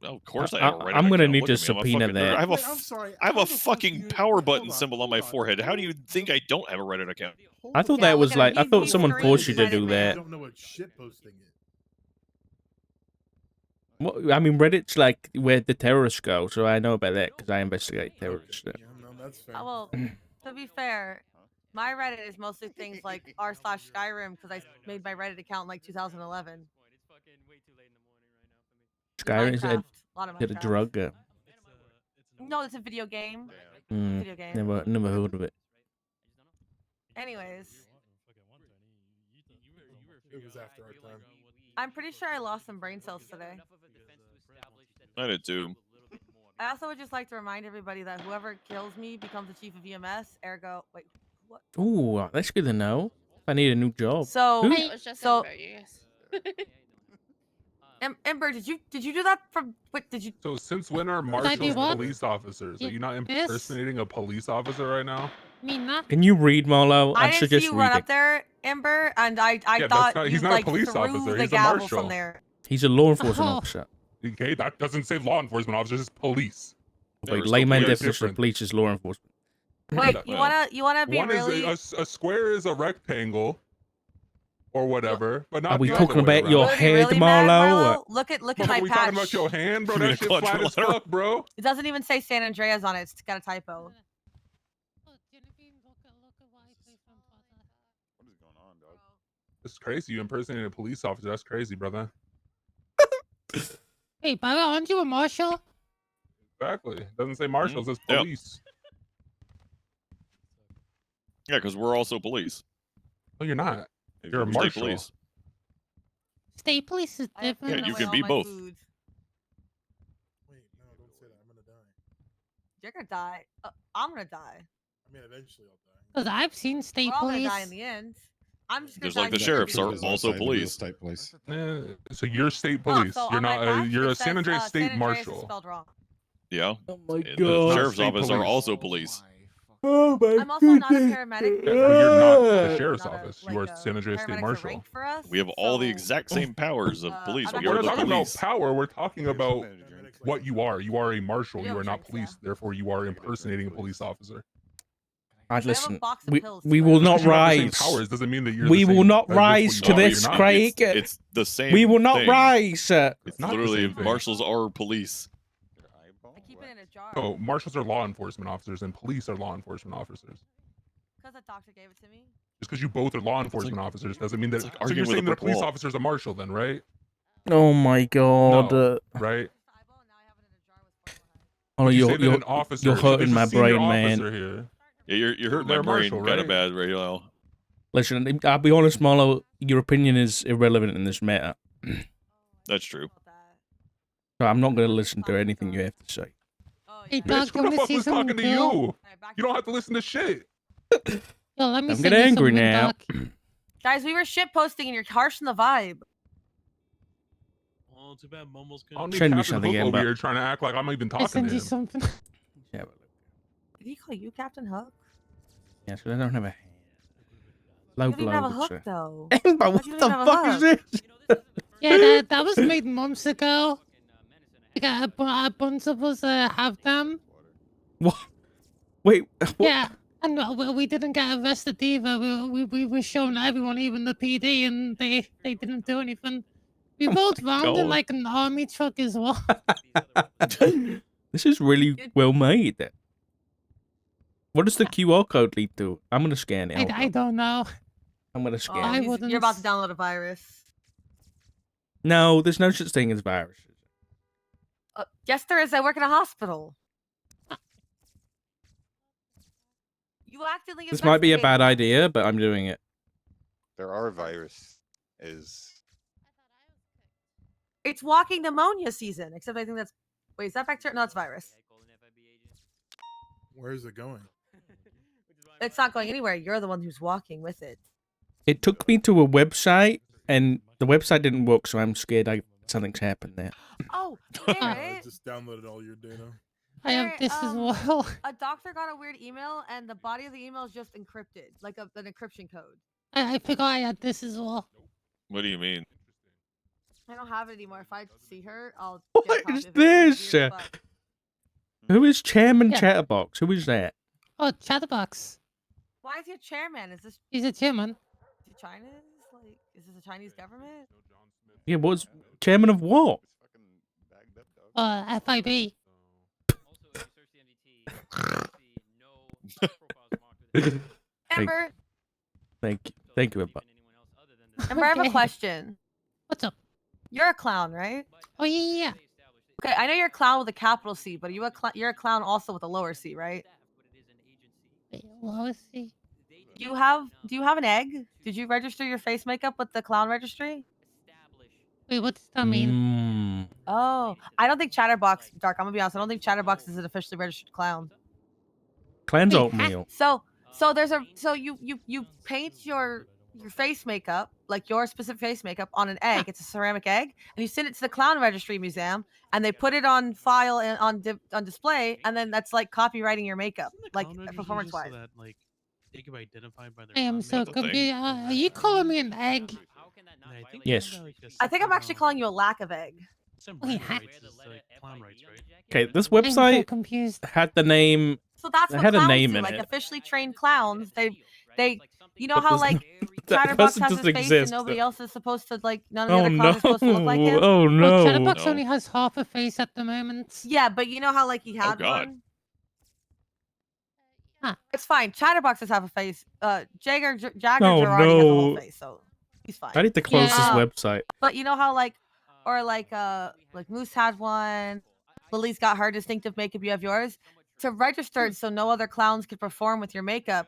Oh, of course I have a Reddit I'm gonna account. need Look to at me, I'm a subpoena fucking nerd. that. I have Wait, I'm sorry. I have How a the fuck fucking do you- power hold button on, symbol on my hold on. forehead. How do you think I don't have a Reddit account? I thought Yeah, that look was at him. like, I He's- thought he's someone green forced you to Reddit do man. I that. don't know what shit posting is. What, I mean, Reddit's like where the terrorists go, so I know about that because I investigate terrorists. Okay, yeah, no, that's fair. Well, to be fair, my Reddit is mostly things like r/Skyrim because I made my Reddit account in like 2011. Skyrim is Minecraft. A lot of a Minecraft. drug. No, it's a video game. Mm, Video game. never heard of it. Anyways, It was after our time. I'm pretty sure I lost some brain cells today. I did too. I also would just like to remind everybody that whoever kills me becomes the chief of EMS. Ergo, wait, what? Ooh, that's good to know. If I need a new job. So, Who- It was just so Ember, you guys. Ember, did you do that from? What did you? So since when are I do marshals what? police officers? Are Yeah, you not yes. impersonating a police officer right now? Me not. Can you read, Marlo? I I'd didn't see suggest you run reading. up there, Ember, and I Yeah, that's thought not- you he's not a like police threw officer, the he's a gavel marshal. from there. He's a law enforcement Oh. officer. Okay, that doesn't say law enforcement officers, it's police. Yeah, Wait, we're still layman police. definition of Different. police is law enforcement. Wait, Well, you wanna be One really? is a square is a rectangle, or whatever, but not Are we the talking other way about your around. Wanna be head, really mad, Marlo? Look at Bro, my are we talking about patch. your hand, bro? You mean That a shit's flat as quadrilateral? fuck, bro. It doesn't even say San Andreas on it. It's got a typo. What is going on, dog? It's crazy. You impersonating a police officer. That's crazy, brother. Hey, Baba, aren't you a marshal? Exactly. It doesn't say marshals, it's Yeah. police. Yeah, because we're also police. No, you're not. If You're a we're state marshal. police. State police is I have to different. Yeah, you throw can away be all my both. food. Wait, no, don't say that. I'm gonna die. You're gonna die. I'm gonna die. I mean, eventually I'll die. Because I've seen state We're all gonna police. die in the end. I'm just gonna Just die like the because sheriffs you are do. also police. State police. So you're state police. so you're on my not. patch, You're it a San says, Andreas State San Andreas is Marshal. spelled wrong. Yeah. Oh my And the god. sheriff's State office are police. also police. Oh my I'm also not a paramedic. Yeah, but you're not the god. sheriff's Not a- office. like you are a- San Andreas State paramedics are Marshal. ranked for us, We have all the so- exact same powers of police. I'm We not We're are not the talking police. about power. We're talking about Paramedics what you are. You are a marshal. We You have are not drinks, police. yeah. Therefore, you are impersonating a police officer. I'd I have a listen. box of We pills, we too. will I not Because you have the same rise. powers doesn't mean that you're. We the will same not as what rise you to are. You're this, not. Craig. It's the same. We will not thing. rise. It's not the literally same thing. marshals are police. Your eyeball? I keep What? it in a jar. Oh, marshals are law enforcement officers, and police are law enforcement officers. Because the doctor gave it to me. Just because you both are law enforcement officers doesn't mean that. like so arguing you're with a saying that a brick police wall. officer is a marshal, then, right? Oh my god. No, right? Oh, Would you say you're that you're an officer, you're so there's hurting a my senior brain, man. officer here. Yeah, you're hurting They're my a brain marshal, kind of right? bad right now. Listen, I'll be honest, Marlo. Your opinion is irrelevant in this matter. That's true. So I'm not going to listen to anything you have to say. Hey, Bitch, dog, who you the wanna fuck see was something talking to cool? you? You don't have to listen to shit. Yo, let me I'm send getting you angry something, now. Doc. Guys, we were shit posting and you're harsh on the vibe. Oh, too bad Momo's I don't couldn't. need Send me Captain something, Hook over Amber. here trying to act like I'm even I talking send to you him. something. Yeah, Did he call you Captain Hook? yeah, so they don't have a low You don't even have a blow. hook, though. Amber, How'd what you the even have a fuck is hook? this? Yeah, that was made months ago. We got a bunch of us have them. What? Wait, what? Yeah, and we didn't get arrested either. We were showing everyone, even the PD, and they didn't do anything. We rolled around in God. like an army truck as well. This is really well made. What does the QR code lead to? I'm gonna scan it. I don't know. I'm gonna Oh, scan I it. wouldn't. You're about to download a virus. No, there's no such thing as viruses. Yes, there is. I work in a hospital. You actively This might be a bad investigated. idea, but I'm doing it. There are viruses. It's walking pneumonia season, except I think that's. Wait, is that bacteria? No, it's virus. Where is it going? It's not going anywhere. You're the one who's walking with it. It took me to a website, and the website didn't work, so I'm scared something's happened there. Oh, I Garrett. just downloaded all your data. I have Garrett, this as well. A doctor got a weird email, and the body of the email is just encrypted, like an encryption code. I forgot I had this as well. What do you mean? I don't have it anymore. If I see her, I'll. What get a copy is of it. It's this? weird as fuck. Who is Chairman Yeah. Chatterbox? Who is that? Oh, Chatterbox. Why is he a chairman? Is this He's a chairman. is he China's? Like, is this the Chinese government? Yeah, what's chairman of what? FIB. Amber, Thank you, Amber. Amber, I have a Okay. question. What's up? You're a clown, right? Oh yeah. Okay, I know you're a clown with a capital C, but you're a clown also with a lower C, right? Wait, what was he? Do you have an egg? Did you register your face makeup with the clown registry? Wait, what does that mean? Oh, I don't think Chatterbox, Dark. I'm gonna be honest. I don't think Chatterbox is an officially registered clown. Clan's Wait, oatmeal. So you paint your face makeup, like your specific face makeup, on an egg. It's a ceramic egg, and you send it to the Clown Registry Museum, and they put it on file and on display, and then that's like copywriting your makeup, like performance wise. So that, like, they can be identified by their I am clan so makeup. confused. Are you calling me an egg? And I think Yes. they have, like, a I think I'm separate, actually calling you a lack of egg. some Wait, brand rights is, like, clown rights, right? Okay, this I'm so website confused. had the name. So that's They what had a clowns name do. in Like it. officially trained clowns, they you know But how there's like that Chatterbox person has his doesn't face exist. and nobody else is supposed to like none of the Oh other no! clowns are supposed to look like him. Oh Well, no! Chatterbox No. only has half a face at the moment. Yeah, but you know how like he had God. one. Huh. It's fine. Chatterboxes have a face. Jagger Jagger Oh, Girardi has a whole no. face, so he's fine. I need to close this Yeah. website. But you know how like Moose had one. Lily's got her distinctive makeup. You have yours. To register it so no other clowns could perform with your makeup,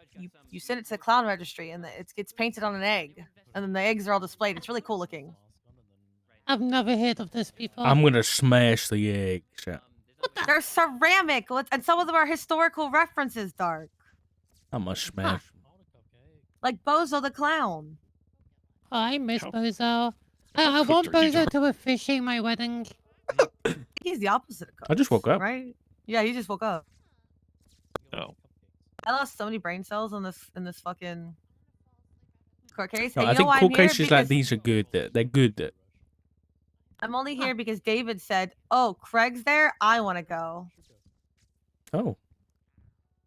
you send it to the clown registry and it gets painted on an egg, and then the eggs are all displayed. It's really cool looking. I've never heard of this before. I'm gonna smash the eggs. They're ceramic, and some of them are historical references. Dark, I'm gonna smash. like Bozo the clown. Oh, I miss How- Bozo. how I want cooked are you, Bozo to officiate my wedding. He's the opposite of cooked. I just woke up. Right? Yeah, he just woke up. No. I lost so many brain cells in this fucking court case. No, and I you know think why court I'm here? cases like Because these are good. They're good. I'm only here because David said, "Oh, Craig's there. I want to go." Oh,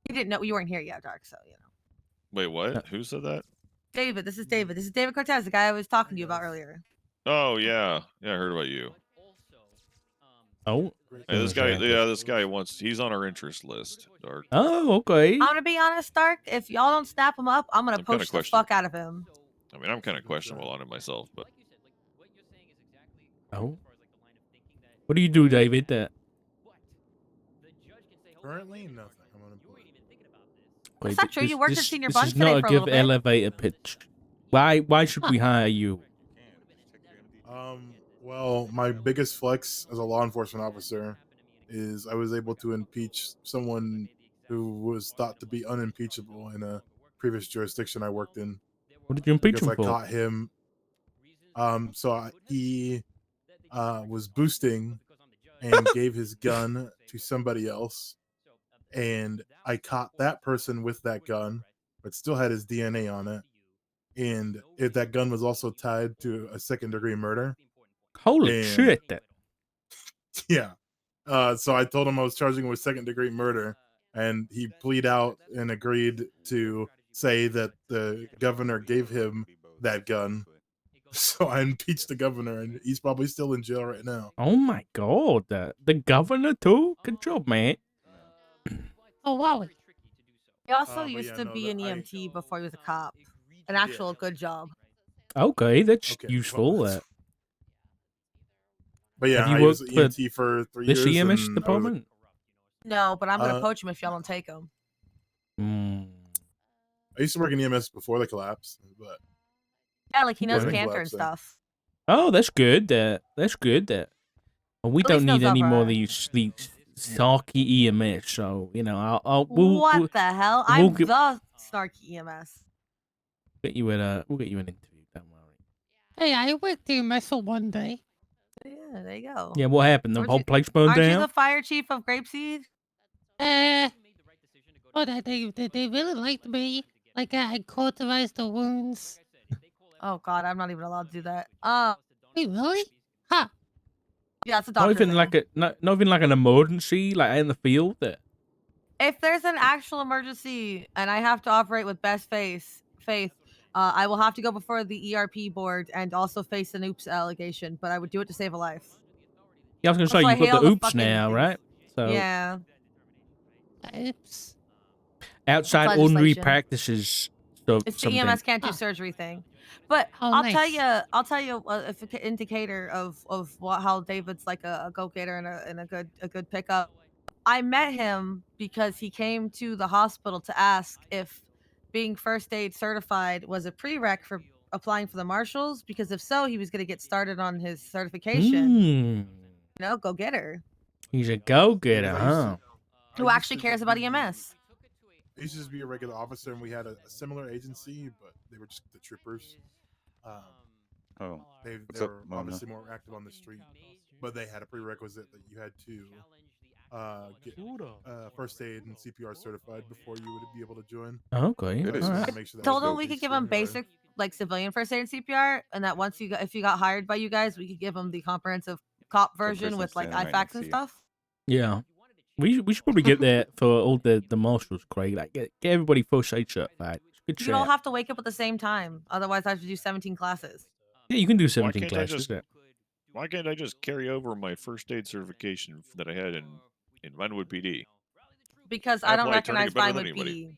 You didn't know you weren't here yet, Dark. So you know. Wait, what? Who said that? David, this is David. This is David Cortez, the guy I was talking to you about earlier. Oh yeah, I heard about you. Oh. Hey, this guy, Okay. yeah, this guy wants. He's on our interest list. Dark. Oh, okay. I'm gonna be honest, Stark. If y'all don't snap him up, I'm gonna I'm kinda poach the questioning. fuck out of him. I mean, I'm kind of questionable on it myself, but Oh. What do you do, David? Currently, nothing. I'm unemployed. That's not true. You worked at Senior This Bunch is today not a for a good little bit. elevator pitch. Why should we hire you? Well, my biggest flex as a law enforcement officer is I was able to impeach someone who was thought to be unimpeachable in a previous jurisdiction I worked in. What did you impeach Because him I for? caught him. He was boosting and gave his gun to somebody else, and I caught that person with that gun, but still had his DNA on it. And if that gun was also tied to a second-degree murder. Holy And- shit! Yeah. So I told him I was charging him with second-degree murder, and he pleaded out and agreed to say that the governor gave him that gun. So I impeached the governor, and he's probably still in jail right now. Oh my god! The governor too. Good job, man. Oh wow. He also but used yeah, to no, be that an I- EMT before he was a cop. An actual good job. Okay, that's Okay, useful. well, But yeah, Have you I was worked EMT for 3 this years. EMS and I was a- department? No, but I'm gonna Uh, poach him if y'all don't take him. I used to work in EMS before the collapse, but Yeah, like he knows Okay. cancer and Collapsing. stuff. Oh, that's good. That's good. Well, we At don't least need knows any more of over. these sarky EMS. So we'll What the hell? we'll I'm give- the Snarky EMS. get you we'll get you an interview. Don't worry. Hey, I worked in Messel one day. Yeah, there you go. Yeah, what happened? The Aren't whole you- place burned Aren't you down. the fire chief of Grapeseed? Oh, they really liked me. Like I cauterized the wounds. Oh god, I'm not even allowed to do that. Wait, really? Ha! Yeah, it's a Not doctor even thing. like not even like an emergency, like in the field. If there's an actual emergency and I have to operate with best faith, I will have to go before the ERP board and also face an oops allegation. But I would do it to save a life. Yeah, I was gonna say Also, I you've got hail the the oops fucking- now, right? So Yeah. Oops. outside That's ordinary legislation. practices. So It's the something. EMS can't do Huh. surgery thing. But Oh, I'll nice. tell you if an indicator of how David's like a go-getter and a good pickup. I met him because he came to the hospital to ask if being first aid certified was a prereq for applying for the marshals, because if so, he was going to get started on his certification. You know, go getter. He's a go-getter, I used to- huh? Who I used actually to cares just about be- EMS? I used to just be a regular officer, and we had a similar agency, but they were just the troopers. Oh, They What's were up, Mona? obviously more active on the street, but they had a prerequisite that you had to get first aid and CPR certified before you would be able to join. Okay, It is all So right. just make sure that Told was him we okay could give for him everybody. basic like civilian first aid and CPR, and that once if you got hired by you guys, we could give him the comprehensive cop version person with like standing right IFACs next and to you. stuff. Yeah. We should probably get that for all the marshals, Craig. Like get everybody first aid certified. Good You shit. don't have to wake up at the same time, otherwise I have to do 17 classes. Yeah, you can do why 17 can't I classes. just yeah. why can't I just carry over my first aid certification that I had in Vinewood PD? Because I I don't apply tourniquet recognize better fine than with anybody. PD.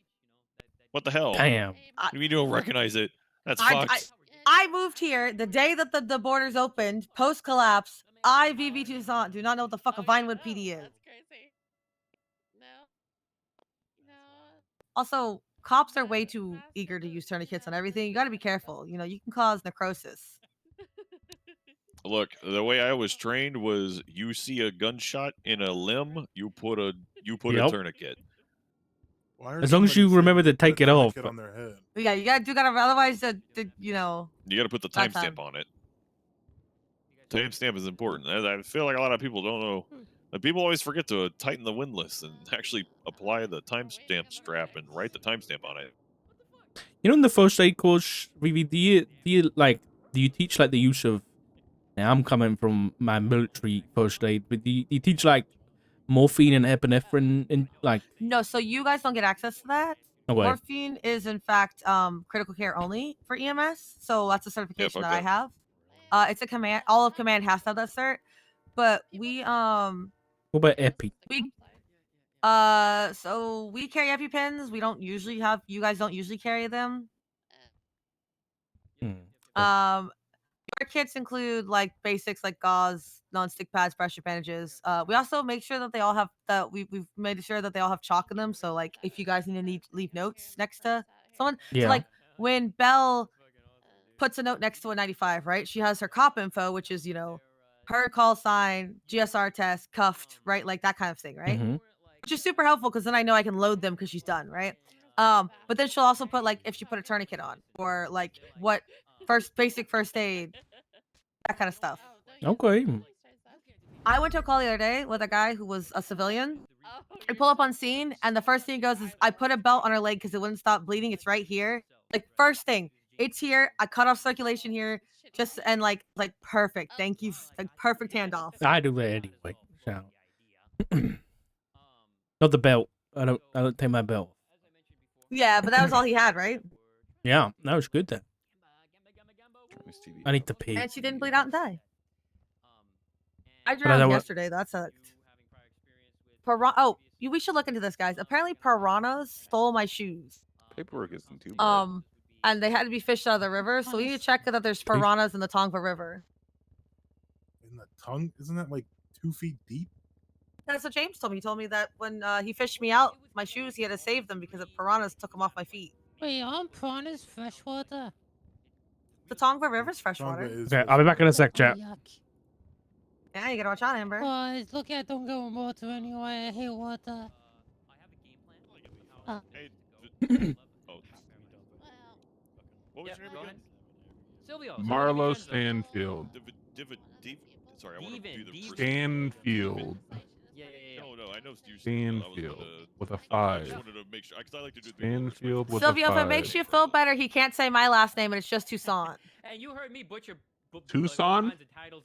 What the hell? Damn. What do you mean you don't recognize it? That's I- fucked. I moved here the day that the borders opened, post collapse. I VV Toussaint do not know what the fuck a Vinewood PD is. That's crazy. No. No. Also, cops are way too eager to use tourniquets on everything. You got to be careful. You know, you can cause necrosis. Look, the way I was trained was you see a gunshot in a limb, you put a Yep. tourniquet. Well, I heard As long as somebody you say remember to put a take it off. tourniquet on their head. Yeah, you got to otherwise, you know. You got to put the That time. timestamp on it. Timestamp is important. I feel like a lot of people don't know. Like, people always forget to tighten the windlass and actually apply the timestamp strap and write the timestamp on it. You know, in the first aid course, Vivi, do you teach like the use of? Now I'm coming from my military first aid, but do you teach like morphine and epinephrine and like? No, so you guys don't get access to that. No way. Morphine is in fact critical care only for EMS, so that's a certification fuck that I that. have. It's a command. All of command has to have that cert, but we What about Epi? so we carry EpiPens. We don't usually have. You guys don't usually carry them. Our kits include like basics like gauze, non-stick pads, pressure bandages. We also make sure that they all have that we've made sure that they all have chalk in them. So like if you guys need to leave notes next to someone, Yeah. so like when Belle puts a note next to a 95, right? She has her cop info, which is her call sign, GSR test, cuffed, right? Like that kind of thing, right? Mhm. Which is super helpful because then I know I can load them because she's done, right? But then she'll also put like if she put a tourniquet on or like what basic first aid, that kind of stuff. Okay. I went to a call the other day with a guy who was a civilian. I pull up on scene, and the first thing he goes is, "I put a belt on her leg because it wouldn't stop bleeding. It's right here." Like first thing, it's here. I cut off circulation here, just and like perfect. Thank you, like perfect handoff. I do that anyway. So. Not the belt. I don't take my belt. Yeah, but that was all he had, right? Yeah, that was good then. I need to pee. And she didn't bleed out and die. I But I drowned don't wa- yesterday. That sucked. We should look into this, guys. Apparently, piranhas stole my shoes. Paperwork isn't too bad. And they had to be fished out of the river, so we need to check that there's piranhas in the Tongva River. In the tongue, isn't that like 2 feet deep? That's what James told me. He told me that when he fished me out my shoes, he had to save them because the piranhas took them off my feet. Wait, aren't piranhas freshwater? The Tongva River's freshwater. Okay, I'll be back in a sec, chat. Yuck. Yeah, you gotta watch out, Amber. Well, it's lucky I don't go in water anyway. I hate water. Hey, oh. What was your name again? Silvio. Marlo Stanfield. Sorry, I want to do the first Stanfield. No, I know you Stanfield with a I 5. just wanted to make sure because I like to do the people first. Stanfield with Silvio, a if 5. it makes you feel better, he can't say my last name, and it's just Toussaint. And you heard me butcher Tucson?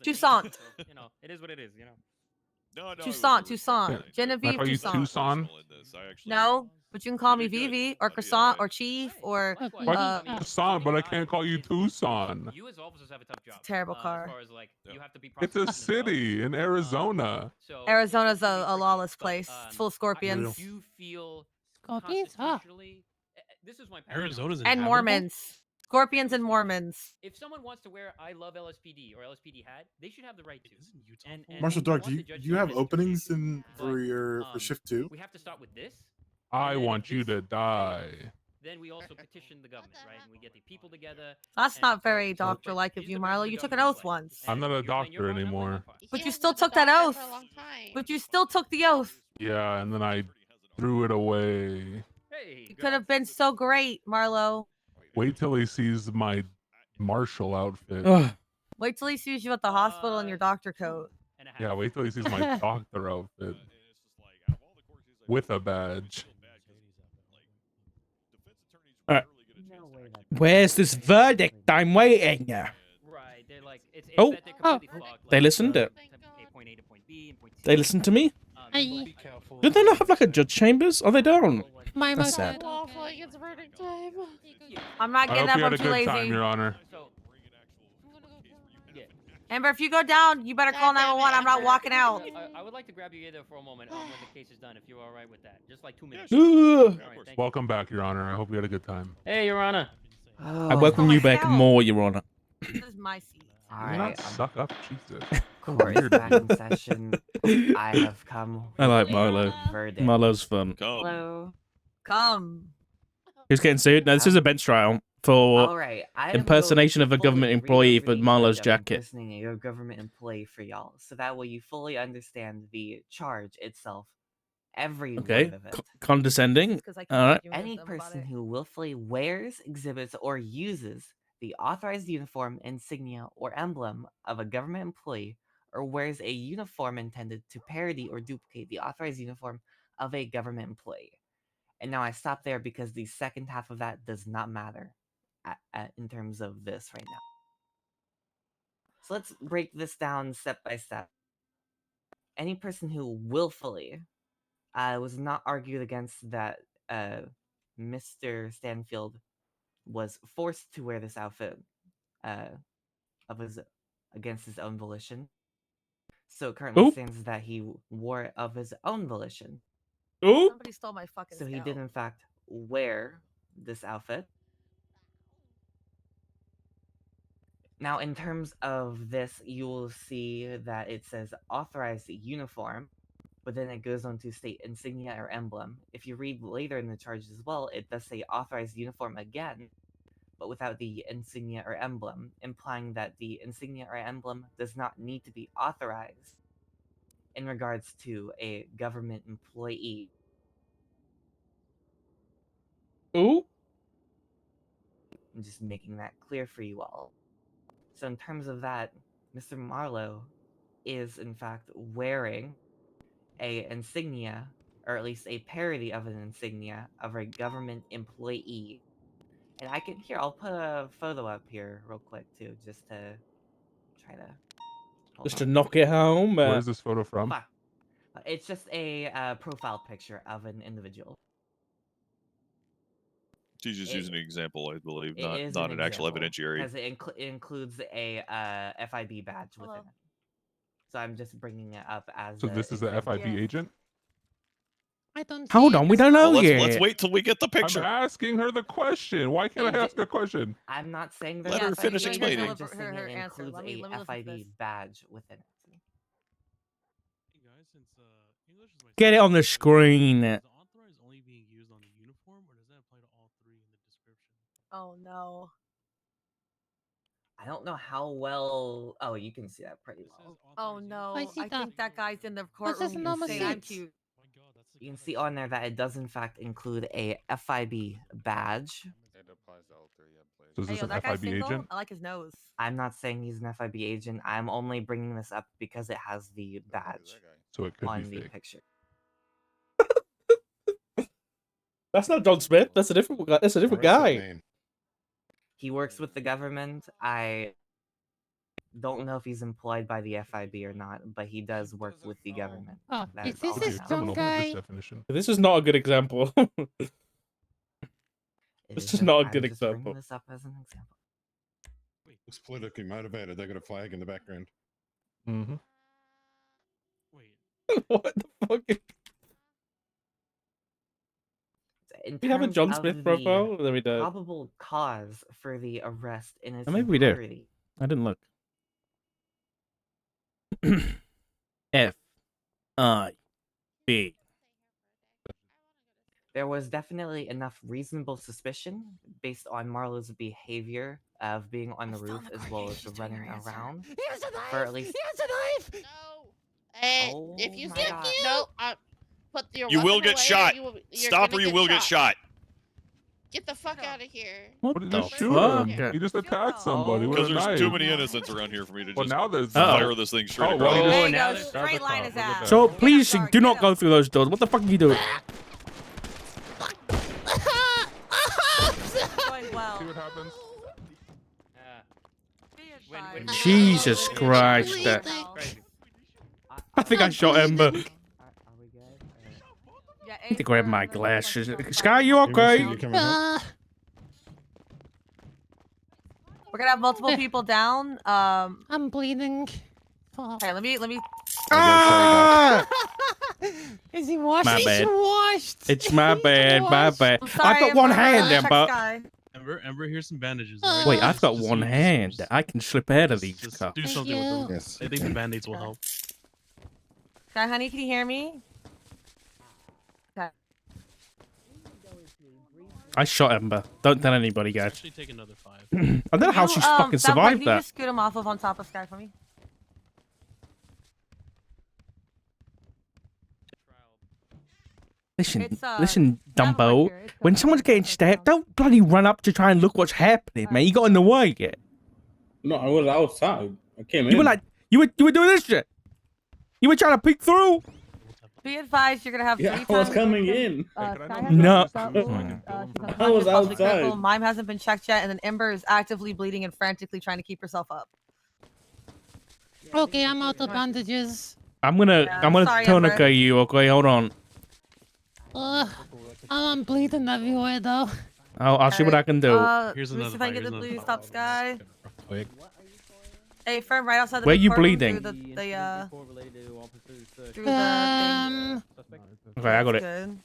Toussaint. So, it is what it is, No, Toussaint. Can I Genevieve call you Toussaint. Tucson? No, but you can call me Vivi or Croissant or Chief or Why Tucson, but I can't call you Tucson. You as officers have a tough job. terrible car. As far as like you have to be It's a city in Arizona. Arizona's a lawless place. It's full of scorpions. You feel Scorpions? Huh. this is my Arizona's And Mormons. Scorpions and Mormons. If someone wants to wear I love LSPD or LSPD hat, they should have the right to. And Marshall we Dark, want do the judge you to have do this openings consistently, for but, shift 2? We have to start with this. I then want if you this to die. Then we also petition the government, right? And we get the people together. That's not very doctor-like of you, Marlo. You took an oath once. I'm not a doctor anymore. But you still took that oath. But you still took the oath. Yeah, and then I threw it away. You could have been so great, Marlo. Wait till he sees my Marshall outfit. Ugh. Wait till he sees you at the hospital in your doctor coat. Yeah, wait till he sees my doctor outfit. With a badge. Alright. Where's this verdict? I'm waiting. Right, they're like, it's Oh. that they're completely flogged, They like, listened to point A to point B and point C. They listen to me? Aye. Do they not have like a judge chambers? Oh, they don't. My That's mother. sad. Awful, like it's verdict time. I'm not I getting hope up. you had I'm a too good lazy. time, Your Honor. Amber, if you go down, you better call 911. I'm not walking out. I would like to grab you either for a moment when the case is done, if you're all right with that. Just like 2 minutes. Ugh. All right, thank you. Welcome back, Your Honor. I hope you had a good time. Hey, Your Honor. I welcome you back more, Your Honor. This is my seat. Do Alright, not suck up, Jesus. court is back in session. I have come. I like with a Milo. verdict. Milo's fun. Hello. Come. Who's getting sued? No, this is a bench trial for Alright, I am impersonation of a fully government employee for reading Milo's of jacket. impersonating a government employee for y'all, so that way you fully understand the charge itself. Every Okay, word of it. condescending. Alright. Any person who willfully wears, exhibits, or uses the authorized uniform, insignia, or emblem of a government employee, or wears a uniform intended to parody or duplicate the authorized uniform of a government employee. And now I stop there because the second half of that does not matter in terms of this right now. So let's break this down step by step. Any person who willfully was not argued against that Mr. Stanfield was forced to wear this outfit against his own volition. So it currently Oop. stands that he wore it of his own volition. Oop. Somebody stole my fucking So he scalp. did in fact wear this outfit. Now, in terms of this, you will see that it says authorized uniform, but then it goes on to state insignia or emblem. If you read later in the charge as well, it does say authorized uniform again, but without the insignia or emblem, implying that the insignia or emblem does not need to be authorized in regards to a government employee. Ooh. I'm just making that clear for you all. So in terms of that, Mr. Marlowe is in fact wearing a insignia, or at least a parody of an insignia of a government employee. And I can I'll put a photo up here real quick too, just to try to Just to knock it home. Where is this photo from? It's just a profile picture of an individual. She's just using an example, I believe, It is not an actual evidentiary. because it includes a FIB badge within it. So I'm just bringing it up as. So this is the FIB agent? I don't. Hold on, we don't know Well, yet. let's wait till we get the picture. I'm asking her the question. Why can't I ask a question? I'm not saying Let her finish explaining. I'm just saying it includes a FIB badge within it. Get it on the screen. Only being used on the uniform, or does that apply to all three in the description? Oh no. I don't know how well. Oh, you can see that pretty well. Oh no. I see I that. think that guy's in the What's this courtroom number saying I'm six? cute. You can see on there that it does in fact include a FIB badge. It applies to all three, yeah, please. So is Hey, this yo, an that guy's FIB single? agent? I like his nose. I'm not saying he's an FIB agent. I'm only bringing this up because it has the badge So it could on be the fake. picture. That's not John Smith. That's a different guy. That's a different guy. He works with the government. I don't know if he's employed by the FIB or not, but he does work with the government. Oh, That is is this all I this know. John guy? This is not a good example. It This is is not a good I'm just bringing example. this up as an example. Looks politically motivated. They got a flag in the background. Mm-hmm. What the fuck? In We have a terms John of Smith the profile? There we do. Probable cause for the arrest in its Oh, maybe we do. entirety. I didn't look. FIB. There was definitely enough reasonable suspicion based on Marlowe's behavior of being on the roof as well as running around. Here's a knife! For at least Here's a knife! No. If you my said God. no, put your You will weapon get away, shot. you're Stop or gonna you will get shot. Get the fuck out of here. What Did the you shoot fuck? him? He just attacked somebody with Because a there's knife. too many innocents around here for me to Well, just now there's fire this thing straight well, across. There you now go. there's Straight line his ass. So please do not go through those doors. What the fuck are you doing? Going well. See what happens? Jesus Christ. I think I shot Ember. I need to grab my glasses. Sky, you okay? We're gonna have multiple people down. I'm bleeding. Fuck. Okay, let me. Ah! Is he washed? My He's bad. washed. It's my bad, my bad. I'm sorry, I've got one Ember. hand, Check Ember. Sky. Ember, here's some bandages. Wait, I've got one hand. I can slip out of these cuffs. Do something with them. Yes. I think the band-aids will help. Sky, honey, can you hear me? Okay. I shot Ember. Don't tell anybody, guys. Actually, take another 5. I don't know how she's fucking That boy, survived can you that. just scoot him off of on top of Sky for me? Listen, It's, listen, down over Dumbo. here. It's When down someone's over here. getting stabbed, don't bloody run up to try and look what's happening, man. You got in the way, yeah. No, I was outside. I came in. You were like, you were doing this shit. You were trying to peek through. Be advised, you're gonna have Yeah, 3 I was times coming victim. in. Sky has No. been shot wound, she's I unconscious, was possibly critical. outside. Mime hasn't been checked yet, and then Ember is actively bleeding and frantically trying to keep herself up. Okay, I'm out of bandages. I'm gonna sorry, Ember. tourniquet you. Okay, hold on. I'm bleeding everywhere though. I'll see what I can do. Here's Let me see another if I fight, can get here's the another blue fight. stop sky. Quick. Hey, firm right outside the Where big you courtroom bleeding? through the through the thing. Um, Okay, I got it. Good.